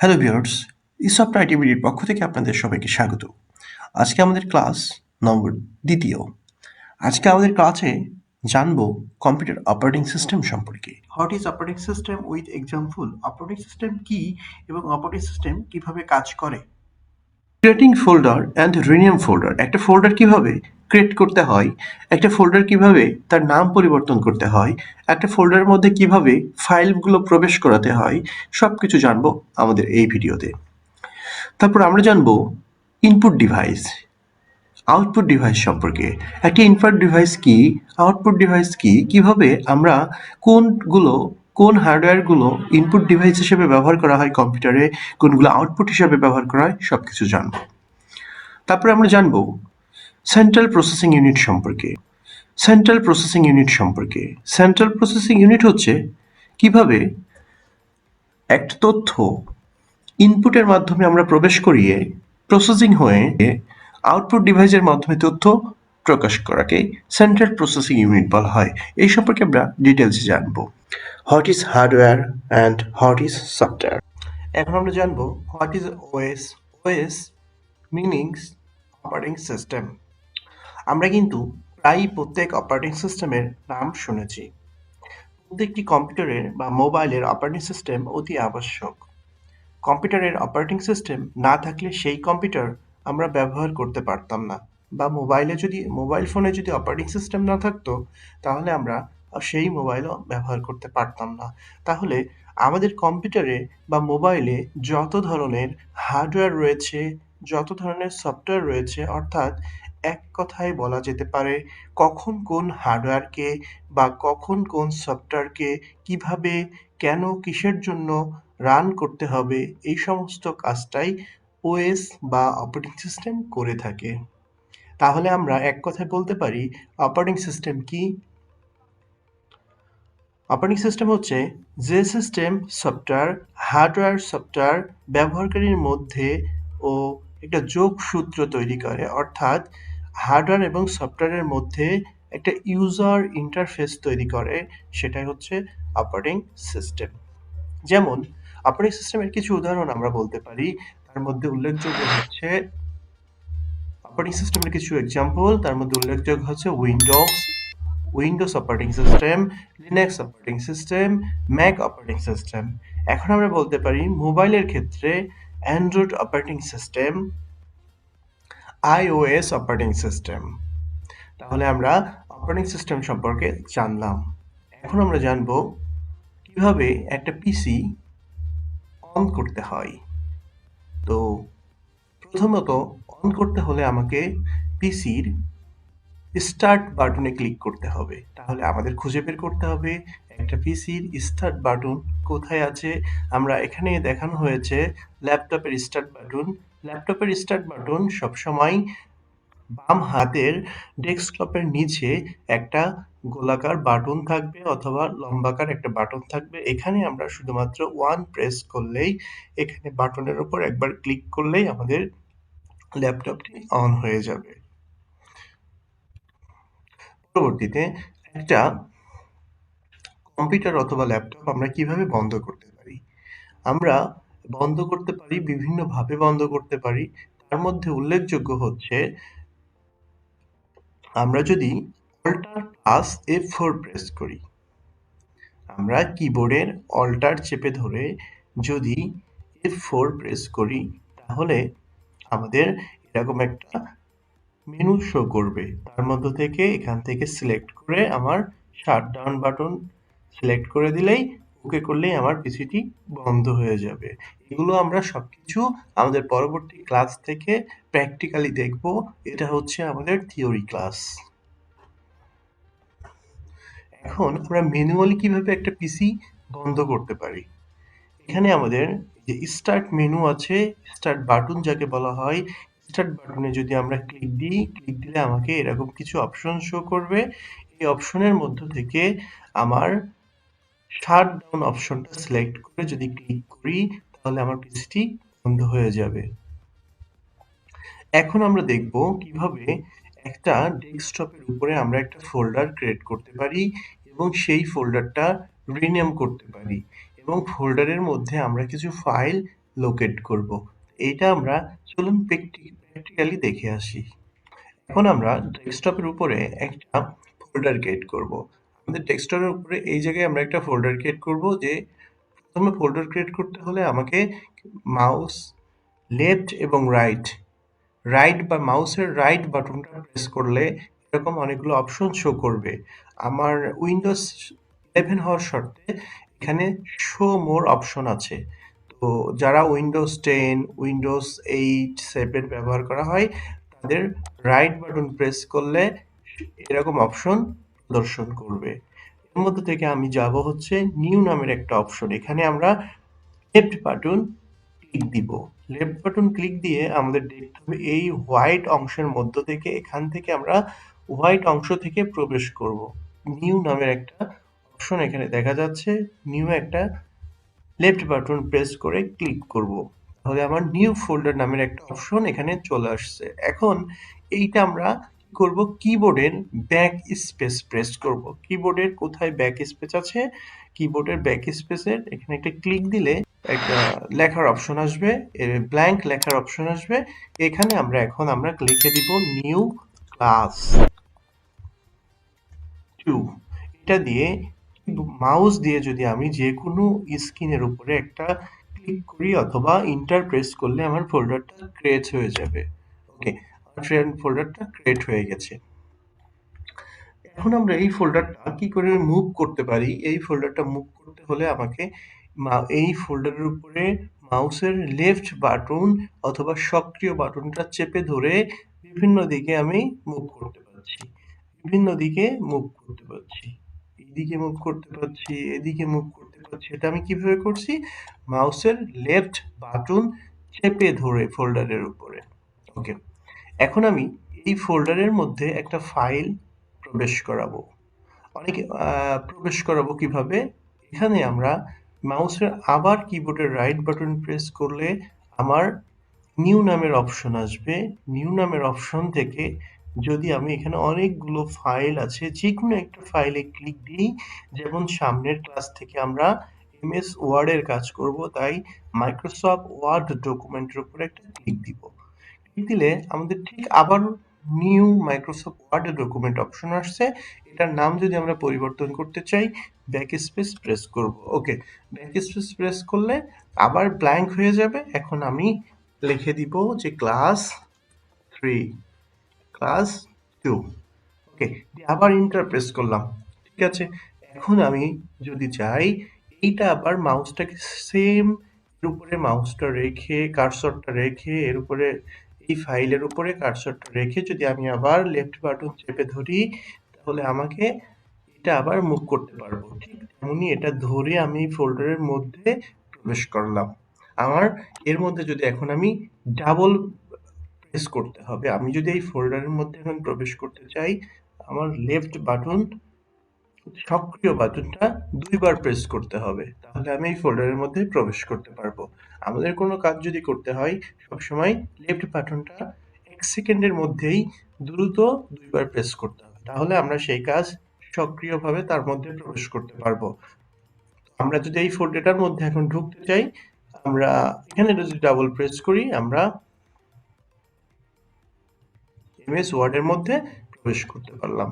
Hello viewers, eSoft আইটিভির পক্ষ থেকে আপনাদের সবাইকে স্বাগত। আজকে আমাদের ক্লাস নম্বর ২য়। আজকে আমাদের ক্লাসে জানবো কম্পিউটার অপারেটিং সিস্টেম সম্পর্কে। What is operating system with example? Operating system কি এবং অপারেটিং সিস্টেম কিভাবে কাজ করে? Creating folder and rename folder. একটা ফোল্ডার কিভাবে ক্রিয়েট করতে হয়, একটা ফোল্ডার কিভাবে তার নাম পরিবর্তন করতে হয়, একটা ফোল্ডারের মধ্যে কিভাবে ফাইলগুলো প্রবেশ করাতে হয়, সবকিছু জানবো আমাদের এই ভিডিওতে। তারপর আমরা জানবো ইনপুট ডিভাইস, আউটপুট ডিভাইস সম্পর্কে। একটা ইনপুট ডিভাইস কি, আউটপুট ডিভাইস কি, কিভাবে আমরা কোন হার্ডওয়্যারগুলো ইনপুট ডিভাইস হিসেবে ব্যবহার করা হয় কম্পিউটারে, কোনগুলো আউটপুট হিসেবে ব্যবহার করা হয়, সবকিছু জানবো। তারপরে আমরা জানবো সেন্ট্রাল প্রসেসিং ইউনিট সম্পর্কে। সেন্ট্রাল প্রসেসিং ইউনিট সম্পর্কে সেন্ট্রাল প্রসেসিং ইউনিট হচ্ছে কিভাবে একটা তথ্য ইনপুটের মাধ্যমে আমরা প্রবেশ করিয়ে প্রসেসিং হয়ে আউটপুট ডিভাইসের মাধ্যমে তথ্য প্রকাশ করাকে সেন্ট্রাল প্রসেসিং ইউনিট বলা হয়। এই সম্পর্কে আমরা ডিটেলসে জানবো। What is hardware and what is software. এখন আমরা জানবো what is OS. OS meanings operating system. আমরা কিন্তু প্রায় প্রত্যেক অপারেটিং সিস্টেমের নাম শুনেছি। প্রত্যেকটি কম্পিউটারের বা মোবাইলের অপারেটিং সিস্টেম অতি আবশ্যক। কম্পিউটারের অপারেটিং সিস্টেম না থাকলে সেই কম্পিউটার আমরা ব্যবহার করতে পারতাম না, বা মোবাইল ফোনে যদি অপারেটিং সিস্টেম না থাকতো তাহলে আমরা সেই মোবাইলও ব্যবহার করতে পারতাম না। তাহলে আমাদের কম্পিউটারে বা মোবাইলে যত ধরনের হার্ডওয়্যার রয়েছে, যত ধরনের সফটওয়্যার রয়েছে, অর্থাৎ এক কথায় বলা যেতে পারে কখন কোন হার্ডওয়্যারকে বা কখন কোন সফটওয়্যারকে কিভাবে, কেন, কিসের জন্য রান করতে হবে, এই সমস্ত কাজটাই ওএস বা অপারেটিং সিস্টেম করে থাকে। তাহলে আমরা এক কথায় বলতে পারি অপারেটিং সিস্টেম কি? অপারেটিং সিস্টেম হচ্ছে যে সিস্টেম সফটওয়্যার ব্যবহারকারীর মধ্যে ও একটা যোগসূত্র তৈরি করে, অর্থাৎ হার্ডওয়্যার এবং সফটওয়্যারের মধ্যে একটা ইউজার ইন্টারফেস তৈরি করে, সেটাই হচ্ছে অপারেটিং সিস্টেম। যেমন অপারেটিং সিস্টেমের কিছু উদাহরণ আমরা বলতে পারি, তার মধ্যে উল্লেখযোগ্য হচ্ছে অপারেটিং সিস্টেমের কিছু এক্সাম্পল, তার মধ্যে উল্লেখযোগ্য হচ্ছে Windows operating system, Linux operating system, Mac operating system. এখন আমরা বলতে পারি মোবাইলের ক্ষেত্রে Android operating system, iOS operating system. তাহলে আমরা অপারেটিং সিস্টেম সম্পর্কে জানলাম। এখন আমরা জানবো কিভাবে একটা পিসি অন করতে হয়। তো প্রথমত অন করতে হলে আমাকে পিসির স্টার্ট বাটনে ক্লিক করতে হবে। তাহলে আমাদের খুঁজে বের করতে হবে একটা পিসির স্টার্ট বাটন কোথায় আছে। আমরা এখানে দেখানো হয়েছে ল্যাপটপের স্টার্ট বাটন। ল্যাপটপের স্টার্ট বাটন সবসময় বাম হাতের ডেস্কটপের নিচে একটা গোলাকার বাটন থাকবে অথবা লম্বাকার একটা বাটন থাকবে। এখানে আমরা শুধুমাত্র ওয়ান প্রেস করলেই, এখানে বাটনের উপর একবার ক্লিক করলেই আমাদের ল্যাপটপটি অন হয়ে যাবে। পরবর্তীতে একটা কম্পিউটার অথবা ল্যাপটপ আমরা কিভাবে বন্ধ করতে পারি? আমরা বন্ধ করতে পারি, বিভিন্নভাবে বন্ধ করতে পারি। তার মধ্যে উল্লেখযোগ্য হচ্ছে আমরা যদি Alt+F4 প্রেস করি, আমরা কিবোর্ডের অল্টার চেপে ধরে যদি F4 প্রেস করি তাহলে আমাদের এরকম একটা মেনু শো করবে। তার মধ্য থেকে এখান থেকে সিলেক্ট করে আমার শাটডাউন বাটন সিলেক্ট করে দিলেই, ওকে করলেই আমার পিসিটি বন্ধ হয়ে যাবে। এগুলো আমরা সবকিছু আমাদের পরবর্তী ক্লাস থেকে প্র্যাকটিক্যালি দেখব। এটা হচ্ছে আমাদের থিওরি ক্লাস। এখন আমরা ম্যানুয়ালি কিভাবে একটা পিসি বন্ধ করতে পারি। এখানে আমাদের যে স্টার্ট মেনু আছে, স্টার্ট বাটন যাকে বলা হয়, স্টার্ট বাটনে যদি আমরা ক্লিক দিলে আমাকে এরকম কিছু অপশন শো করবে। এই অপশনের মধ্য থেকে আমার শাটডাউন অপশনটা সিলেক্ট করে যদি ক্লিক করি তাহলে আমার পিসিটি বন্ধ হয়ে যাবে। এখন আমরা দেখব কিভাবে একটা ডেস্কটপের উপরে আমরা একটা ফোল্ডার ক্রিয়েট করতে পারি এবং সেই ফোল্ডারটা রিনেম করতে পারি এবং ফোল্ডারের মধ্যে আমরা কিছু ফাইল লোকেট করব। এইটা আমরা চলুন প্র্যাকটিক্যালি দেখে আসি। এখন আমরা ডেস্কটপের উপরে একটা ফোল্ডার ক্রিয়েট করব। আমাদের ডেস্কটপের উপরে এই জায়গায় আমরা একটা ফোল্ডার ক্রিয়েট করব। যে প্রথমে ফোল্ডার ক্রিয়েট করতে হলে আমাকে মাউস লেফট এবং রাইট বা মাউসের রাইট বাটনটা প্রেস করলে এরকম অনেকগুলো অপশন শো করবে। আমার উইন্ডোজ 11 হওয়ার শর্তে এখানে শো মোর অপশন আছে। তো যারা উইন্ডোজ 10, উইন্ডোজ 8, 7 ব্যবহার করা হয় তাদের রাইট বাটন প্রেস করলে এরকম অপশন প্রদর্শন করবে। এর মধ্যে থেকে আমি যাব হচ্ছে নিউ নামের একটা অপশন। এখানে আমরা লেফট বাটন ক্লিক দিব। লেফট বাটন ক্লিক দিয়ে আমাদের দেখতে হবে এই হোয়াইট অংশের মধ্য থেকে, এখান থেকে আমরা হোয়াইট অংশ থেকে প্রবেশ করব। নিউ নামের একটা অপশন এখানে দেখা যাচ্ছে। নিউ একটা লেফট বাটন প্রেস করে ক্লিক করব। তাহলে আমার নিউ ফোল্ডার নামের একটা অপশন এখানে চলে আসছে। এখন এইটা আমরা কি করব, কিবোর্ডের ব্যাক স্পেস প্রেস করব। কিবোর্ডের কোথায় ব্যাক স্পেস আছে, কিবোর্ডের ব্যাক স্পেসের এখানে একটা ক্লিক দিলে একটা লেখার অপশন আসবে, ব্ল্যাঙ্ক লেখার অপশন আসবে। এখানে আমরা লিখে দিব নিউ ক্লাস 2। এটা দিয়ে মাউস দিয়ে যদি আমি যে কোনো স্ক্রিনের উপরে একটা ক্লিক করি অথবা ইন্টার প্রেস করলে আমার ফোল্ডারটা ক্রিয়েট হয়ে যাবে। ওকে, আমার ফোল্ডারটা ক্রিয়েট হয়ে গেছে। এখন আমরা এই ফোল্ডারটা কি করে মুভ করতে পারি? এই ফোল্ডারটা মুভ করতে হলে আমাকে এই ফোল্ডারের উপরে মাউসের লেফট বাটন অথবা সক্রিয় বাটনটা চেপে ধরে বিভিন্ন দিকে আমি মুভ করতে পারছি। বিভিন্ন দিকে মুভ করতে পারছি। এইদিকে মুভ করতে পারছি, এদিকে মুভ করতে পারছি। এটা আমি কিভাবে করছি? মাউসের লেফট বাটন চেপে ধরে ফোল্ডারের উপরে। ওকে, এখন আমি এই ফোল্ডারের মধ্যে একটা ফাইল প্রবেশ করাবো। প্রবেশ করাবো কিভাবে? এখানে আমরা মাউসের আবার কিবোর্ডের রাইট বাটন প্রেস করলে আমার নিউ নামের অপশন আসবে। নিউ নামের অপশন থেকে যদি আমি এখানে অনেকগুলো ফাইল আছে, যে কোনো একটা ফাইলে ক্লিক দিই, যেমন সামনের ক্লাস থেকে আমরা এমএস ওয়ার্ডের কাজ করব, তাই মাইক্রোসফট ওয়ার্ড ডকুমেন্টের উপরে একটা ক্লিক দিব। ক্লিক দিলে আমাদের ঠিক আবার new Microsoft Word document option আসছে। এটার নাম যদি আমরা পরিবর্তন করতে চাই, ব্যাক স্পেস প্রেস করব। ওকে, ব্যাক স্পেস প্রেস করলে আবার ব্ল্যাঙ্ক হয়ে যাবে। এখন আমি লিখে দিব যে ক্লাস 3, ক্লাস 2। ওকে, আবার ইন্টার প্রেস করলাম। ঠিক আছে, এখন আমি যদি চাই এইটা আবার মাউসটাকে সেম এর উপরে মাউসটা রেখে কার্সরটা রেখে এর উপরে এই ফাইলের উপরে কার্সরটা রেখে যদি আমি আবার লেফট বাটন চেপে ধরি, তাহলে আমাকে এটা আবার মুভ করতে পারবো। ঠিক তেমনি এটা ধরে আমি ফোল্ডারের মধ্যে প্রবেশ করলাম। আমার এর মধ্যে যদি এখন আমি ডাবল প্রেস করতে হবে, আমি যদি এই ফোল্ডারের মধ্যে এখন প্রবেশ করতে চাই, আমার লেফট বাটন সক্রিয় বাটনটা 2 বার প্রেস করতে হবে, তাহলে আমি এই ফোল্ডারের মধ্যে প্রবেশ করতে পারবো। আমাদের কোনো কাজ যদি করতে হয় সবসময় লেফট বাটনটা 1 সেকেন্ডের মধ্যেই দ্রুত 2 বার প্রেস করতে হবে, তাহলে আমরা সেই কাজ সক্রিয়ভাবে তার মধ্যে প্রবেশ করতে পারবো। আমরা যদি এই ফোল্ডারটার মধ্যে এখন ঢুকতে চাই, আমরা এখানে যদি ডাবল প্রেস করি, আমরা এমএস ওয়ার্ডের মধ্যে প্রবেশ করতে পারলাম।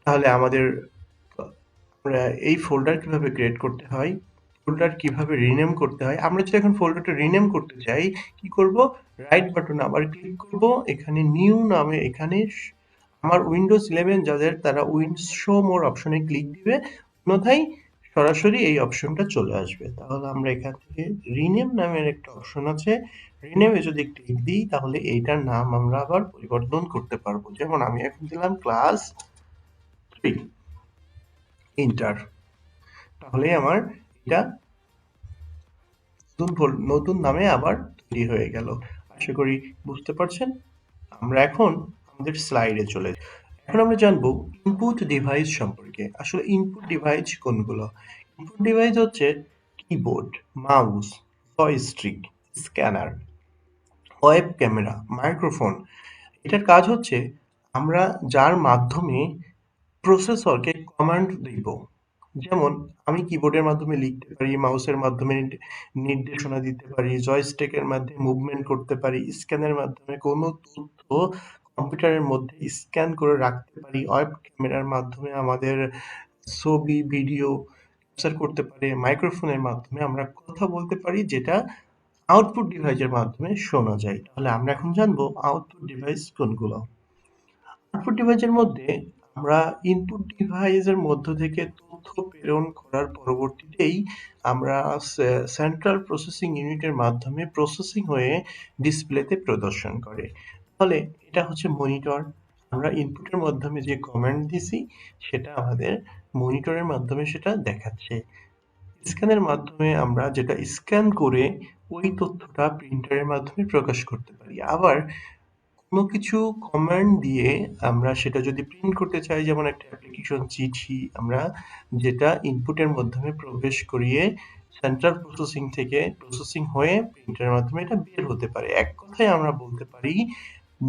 তাহলে আমরা এই ফোল্ডার কিভাবে ক্রিয়েট করতে হয়, ফোল্ডার কিভাবে রিনেম করতে হয়, আমরা যদি এখন ফোল্ডারটা রিনেম করতে চাই, কি করব? রাইট বাটন আবার ক্লিক করব, এখানে নিউ নামে এখানে আমার উইন্ডোজ 11 যাদের তারা শো মোর অপশনে ক্লিক দিবে, অন্যথায় সরাসরি এই অপশনটা চলে আসবে। তাহলে আমরা এখান থেকে রিনেম নামের একটা অপশন আছে, রিনেমে যদি ক্লিক দিই তাহলে এইটার নাম আমরা আবার পরিবর্তন করতে পারবো। যেমন আমি এখন দিলাম ক্লাস 3, ইন্টার। তাহলে আমার এটা নতুন নামে আবার তৈরি হয়ে গেল। আশা করি বুঝতে পারছেন। আমরা এখন আমাদের স্লাইডে চলে যাই। এখন আমরা জানবো ইনপুট ডিভাইস সম্পর্কে। আসলে ইনপুট ডিভাইস কোনগুলো? ইনপুট ডিভাইস হচ্ছে keyboard, mouse, joystick, scanner, web camera, microphone. এটার কাজ হচ্ছে আমরা যার মাধ্যমে প্রসেসরকে কমান্ড দিব। যেমন আমি কিবোর্ডের মাধ্যমে লিখতে পারি, মাউসের মাধ্যমে নির্দেশনা দিতে পারি, জয়স্টিকের মাধ্যমে মুভমেন্ট করতে পারি, স্ক্যানের মাধ্যমে কোনো তথ্য কম্পিউটারের মধ্যে স্ক্যান করে রাখতে পারি, ওয়েব ক্যামেরার মাধ্যমে আমাদের ছবি, ভিডিও ক্যাপচার করতে পারি, মাইক্রোফোনের মাধ্যমে আমরা কথা বলতে পারি, যেটা আউটপুট ডিভাইসের মাধ্যমে শোনা যায়। তাহলে আমরা এখন জানবো আউটপুট ডিভাইস কোনগুলো। আউটপুট ডিভাইসের মধ্যে আমরা ইনপুট ডিভাইসের মধ্য থেকে তথ্য প্রেরণ করার পরবর্তীতেই আমরা সেন্ট্রাল প্রসেসিং ইউনিটের মাধ্যমে প্রসেসিং হয়ে ডিসপ্লেতে প্রদর্শন করে। ফলে এটা হচ্ছে মনিটর। আমরা ইনপুটের মাধ্যমে যে কমান্ড দিছি সেটা আমাদের মনিটরের মাধ্যমে সেটা দেখাচ্ছে। স্ক্যানের মাধ্যমে আমরা যেটা স্ক্যান করে ওই তথ্যটা প্রিন্টারের মাধ্যমে প্রকাশ করতে পারি। আবার কোনো কিছু কমান্ড দিয়ে আমরা সেটা যদি প্রিন্ট করতে চাই, যেমন একটা অ্যাপ্লিকেশন চিঠি, আমরা যেটা ইনপুটের মাধ্যমে প্রবেশ করিয়ে সেন্ট্রাল প্রসেসিং থেকে প্রসেসিং হয়ে প্রিন্টারের মাধ্যমে এটা বের হতে পারে। এক কথায় আমরা বলতে পারি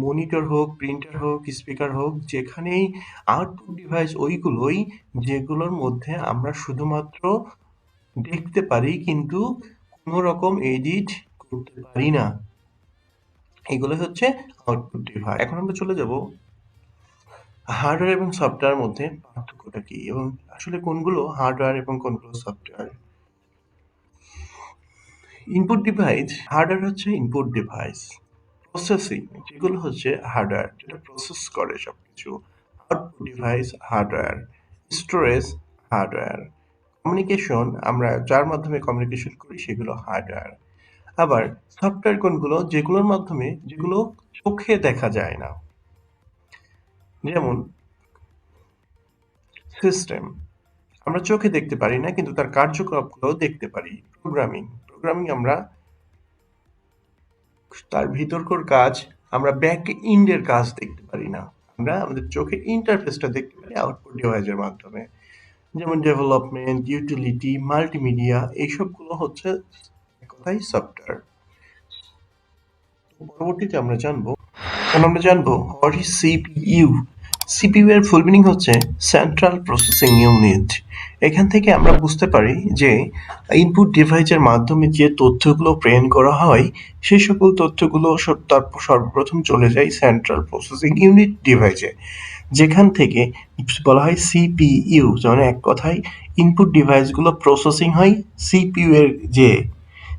মনিটর হোক, প্রিন্টার হোক, স্পিকার হোক, যেখানেই আউটপুট ডিভাইস ওইগুলোই যেগুলোর মধ্যে আমরা শুধুমাত্র দেখতে পারি কিন্তু কোনো রকম এডিট করতে পারি না। এগুলো হচ্ছে আউটপুট ডিভাইস। এখন আমরা চলে যাব হার্ডওয়্যার এবং সফটওয়্যার মধ্যে পার্থক্যটা কি এবং আসলে কোনগুলো হার্ডওয়্যার এবং কোনগুলো সফটওয়্যার। ইনপুট ডিভাইস, হার্ডওয়্যার হচ্ছে ইনপুট ডিভাইস, প্রসেসিং যেগুলো হচ্ছে হার্ডওয়্যার, যেটা প্রসেস করে সবকিছু। Output device hardware, storage hardware, communication আমরা যার মাধ্যমে কমিউনিকেশন করি সেগুলো হার্ডওয়্যার। আবার সফটওয়্যার কোনগুলো, যেগুলোর মাধ্যমে যেগুলো চোখে দেখা যায় না, যেমন সিস্টেম আমরা চোখে দেখতে পারি না কিন্তু তার কার্যকলাপগুলো দেখতে পারি। প্রোগ্রামিং, প্রোগ্রামিং আমরা তার ভিতরকার কাজ, আমরা ব্যাক এন্ডের কাজ দেখতে পারি না, আমরা আমাদের চোখে ইন্টারফেসটা দেখতে পারি আউটপুট ডিভাইসের মাধ্যমে। যেমন ডেভেলপমেন্ট, ইউটিলিটি, মাল্টিমিডিয়া, এইসবগুলো হচ্ছে এক কথায় সফটওয়্যার। পরবর্তীতে আমরা জানবো হোয়াট ইজ সিপিইউ। সিপিইউ এর ফুল মিনিং হচ্ছে সেন্ট্রাল প্রসেসিং ইউনিট। এখান থেকে আমরা বুঝতে পারি যে ইনপুট ডিভাইসের মাধ্যমে যে তথ্যগুলো প্রেরণ করা হয় সেই সকল তথ্যগুলো সর্বপ্রথম চলে যায় সেন্ট্রাল প্রসেসিং ইউনিট ডিভাইসে, যেখান থেকে বলা হয় সিপিইউ। যেমন এক কথায় ইনপুট ডিভাইসগুলো প্রসেসিং হয় সিপিইউ এর যে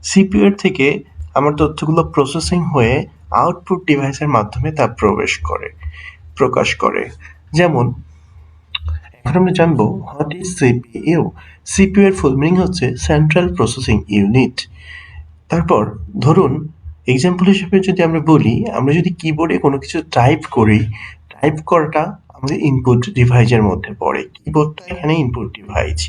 সিপিইউ এর থেকে আমার তথ্যগুলো প্রসেসিং হয়ে আউটপুট ডিভাইসের মাধ্যমে তা প্রকাশ করে। যেমন এখন আমরা জানবো হোয়াট ইজ সিপিইউ। সিপিইউ এর ফুল মিনিং হচ্ছে সেন্ট্রাল প্রসেসিং ইউনিট। তারপর ধরুন এক্সাম্পল হিসেবে যদি আমরা বলি, আমরা যদি কিবোর্ডে কোনো কিছু টাইপ করি, টাইপ করাটা আমাদের ইনপুট ডিভাইসের মধ্যে পড়ে। কিবোর্ডটা এখানে input device.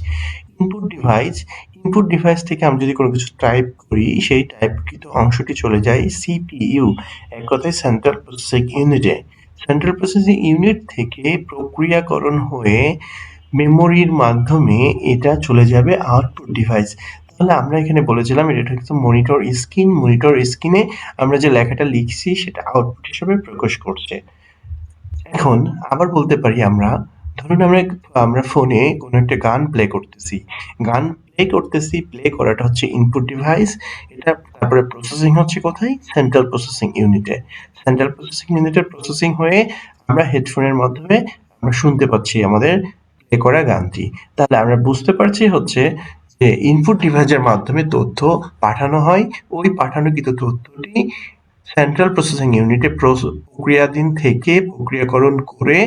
Input device input device থেকে আমি যদি কোনো কিছু টাইপ করি, সেই টাইপকৃত অংশটি চলে যায় সিপিইউ, এক কথায় সেন্ট্রাল প্রসেসিং ইউনিটে। সেন্ট্রাল প্রসেসিং ইউনিট থেকে প্রক্রিয়াকরণ হয়ে মেমোরির মাধ্যমে এটা চলে যাবে আউটপুট ডিভাইস। তাহলে আমরা এখানে বলেছিলাম এটা হচ্ছে মনিটর স্ক্রিন। মনিটর স্ক্রিনে আমরা যে লেখাটা লিখছি সেটা আউটপুট হিসেবে প্রকাশ করছে। এখন আবার বলতে পারি আমরা, ধরুন আমরা ফোনে কোনো একটা গান প্লে করাটা হচ্ছে ইনপুট ডিভাইস। এটা তারপরে প্রসেসিং হচ্ছে কোথায়? সেন্ট্রাল প্রসেসিং ইউনিটে। সেন্ট্রাল প্রসেসিং ইউনিটের প্রসেসিং হয়ে আমরা হেডফোনের মাধ্যমে আমরা শুনতে পাচ্ছি আমাদের প্লে করা গানটি। তাহলে আমরা বুঝতে পারছি হচ্ছে যে ইনপুট ডিভাইসের মাধ্যমে তথ্য পাঠানো হয়, ওই পাঠানোকৃত তথ্যটি সেন্ট্রাল প্রসেসিং ইউনিটে প্রক্রিয়াধীন থেকে প্রক্রিয়াকরণ করে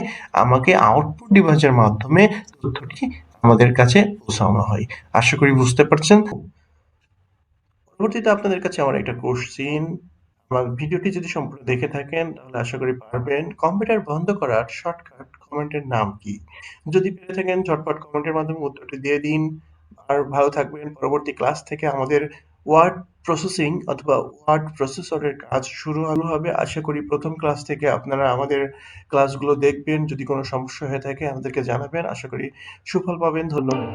আমাকে আউটপুট ডিভাইসের মাধ্যমে তথ্যটি আমাদের কাছে পৌঁছানো হয়। আশা করি বুঝতে পারছেন। পরবর্তীতে আপনাদের কাছে আমার একটা কোশ্চিন, আমার ভিডিওটি যদি সম্পূর্ণ দেখে থাকেন তাহলে আশা করি পারবেন। কম্পিউটার বন্ধ করার শর্টকাট কমান্ডের নাম কি? যদি পেরে থাকেন ঝটপট কমেন্টের মাধ্যমে উত্তরটি দিয়ে দিন। আর ভালো থাকবেন। পরবর্তী ক্লাস থেকে আমাদের ওয়ার্ড প্রসেসিং অথবা ওয়ার্ড প্রসেসরের কাজ শুরু হবে। আশা করি প্রথম ক্লাস থেকে আপনারা আমাদের ক্লাসগুলো দেখবেন। যদি কোনো সমস্যা হয়ে থাকে আমাদেরকে জানাবেন। আশা করি সুফল পাবেন। ধন্যবাদ।